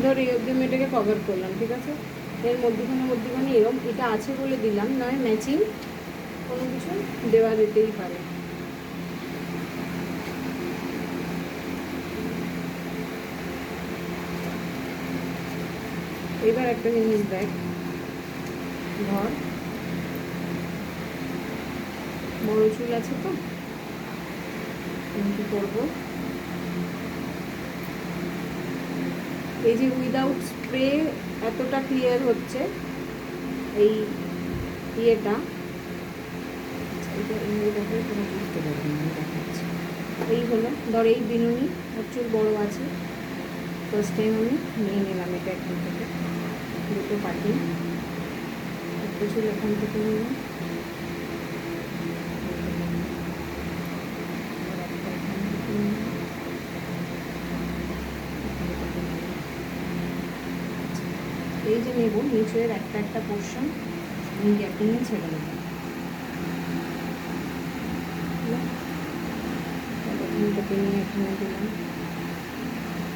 ধর এই অবধি আমি এটাকে কভার করলাম, ঠিক আছে। এর মধ্যখানে এরকম এটা আছে বলে দিলাম, নয় ম্যাচিং কোনো কিছু দেওয়া যেতেই পারে। এবার একটা জিনিস দেখ, ধর বড় চুল আছে তো, আমি কি করবো, এই যে উইদাউট স্প্রে এতটা ক্লিয়ার হচ্ছে এই ইয়েটা, এই হলো ধর এই বিনুনি, ওর চুল বড়ো আছে, ফার্স্ট টাইম আমি নিয়ে নিলাম এটা এখান থেকে, দুটো কাটিং, একটা চুল এখান থেকে নিলাম, এই যে নেব নিচের একটা একটা পোর্শন আমি গ্যাপিংয়ে ছেড়ে নেব, এখান থেকে নিয়ে এখানে দিলাম,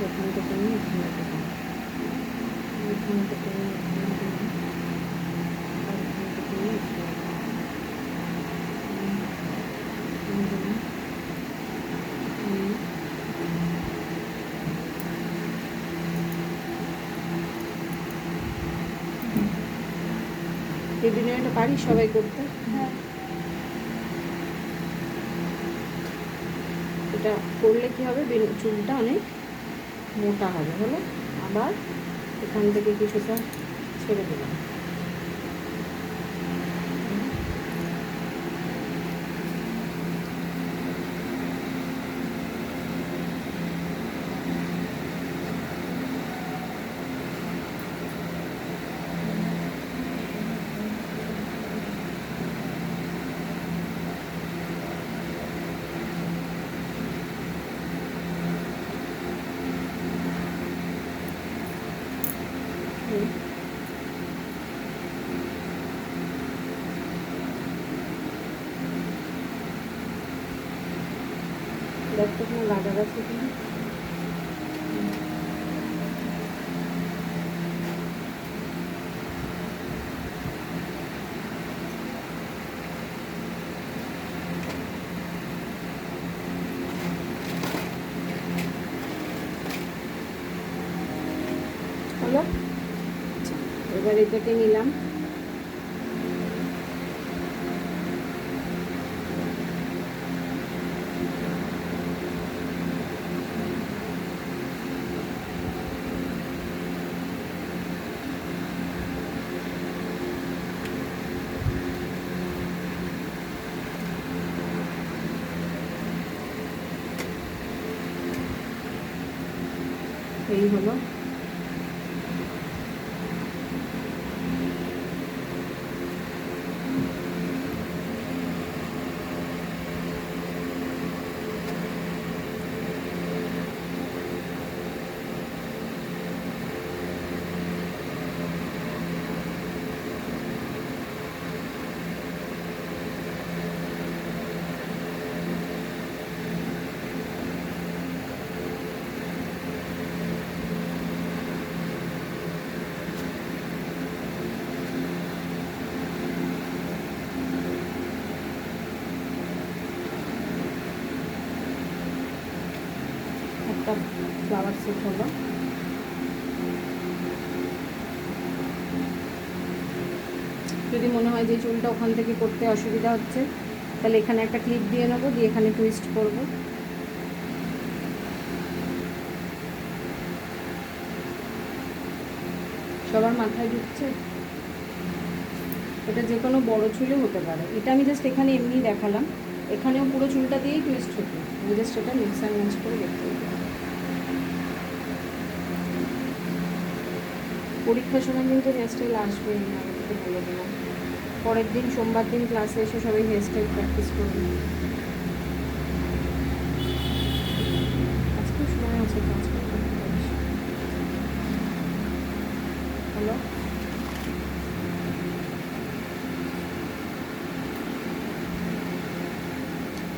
এখান থেকে নিয়ে এখানে দিলাম, এখান থেকে নিয়ে এখানে দিলাম, আর এখান থেকে নিয়ে এখানে দিলাম। এই বিনয়টা পারি সবাই করতে, এটা করলে কি হবে, চুলটা অনেক মোটা হবে, হলো। আবার এখান থেকে কিছুটা ছেড়ে দিলাম, দেখতে কোনো গাদা গাছ কিনা, হলো। এবার এটাকে নিলাম, এই হলো। একটা ফ্লাওয়ার সেট হলো। যদি মনে হয় যে চুলটা ওখান থেকে করতে অসুবিধা হচ্ছে, তাহলে এখানে একটা ক্লিপ দিয়ে নেবো, দিয়ে এখানে টুইস্ট করব। সবার মাথায় ঢুকছে, এটা যে কোনো বড়ো চুলে হতে পারে, এটা আমি জাস্ট এখানে এমনি দেখালাম, এখানেও পুরো চুলটা দিয়েই টুইস্ট হতো, আমি জাস্ট এটা মিক্স অ্যান্ড ম্যাচ করে দেখতে হতো। পরীক্ষার সময় কিন্তু হেয়ার স্টাইল আসবেই না, আমি তোকে বলে দিলাম। পরের দিন সোমবার দিন ক্লাসে এসে সবাই হেয়ার স্টাইল প্র্যাকটিস করবে। আজকেও সময় আছে কাজ করতে, হলো।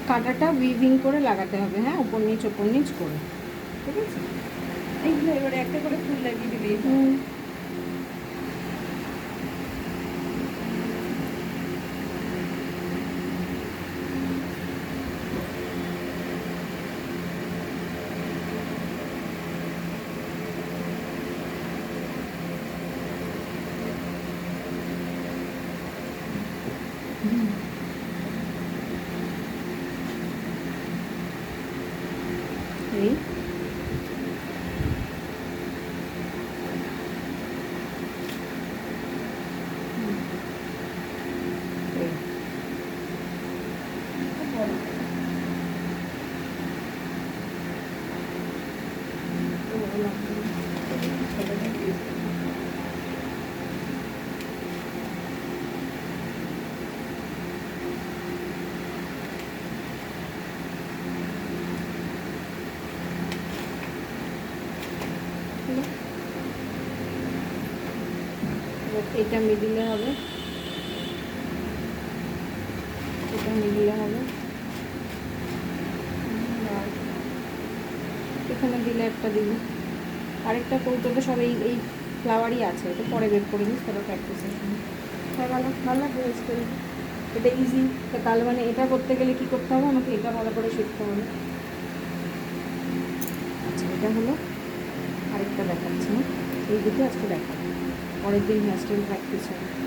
কাঁটাটা উইভিং করে লাগাতে হবে, হ্যাঁ, ওপর নিচ করে। ঠিক আছে? এইগুলো এবারে একটা করে ফুল লাগিয়ে দিলেই হয়। হুম। এই এই। খুব বড়। তো ওগুলো ছোটটা দিয়ে এটা মিডিলে হবে, এটা মিডিলে হবে, আর এখানে দিলে একটা দিবি। আরেকটা কৌটোতে সব এই ফ্লাওয়ারই আছে, এটা পরে বের করে নিস, তারপর প্র্যাকটিসের সময় হয়ে গেল। ভালো লাগবে স্কুলে, এটা ইজি। তাহলে মানে এটা করতে গেলে কি করতে হবে, আমাকে এটা ভালো করে শিখতে হবে। আচ্ছা, এটা হলো আরেকটা দেখাচ্ছি, এই দুটো আজকে দেখাবো, পরের দিন হেয়ার স্টাইল প্র্যাকটিস হবে।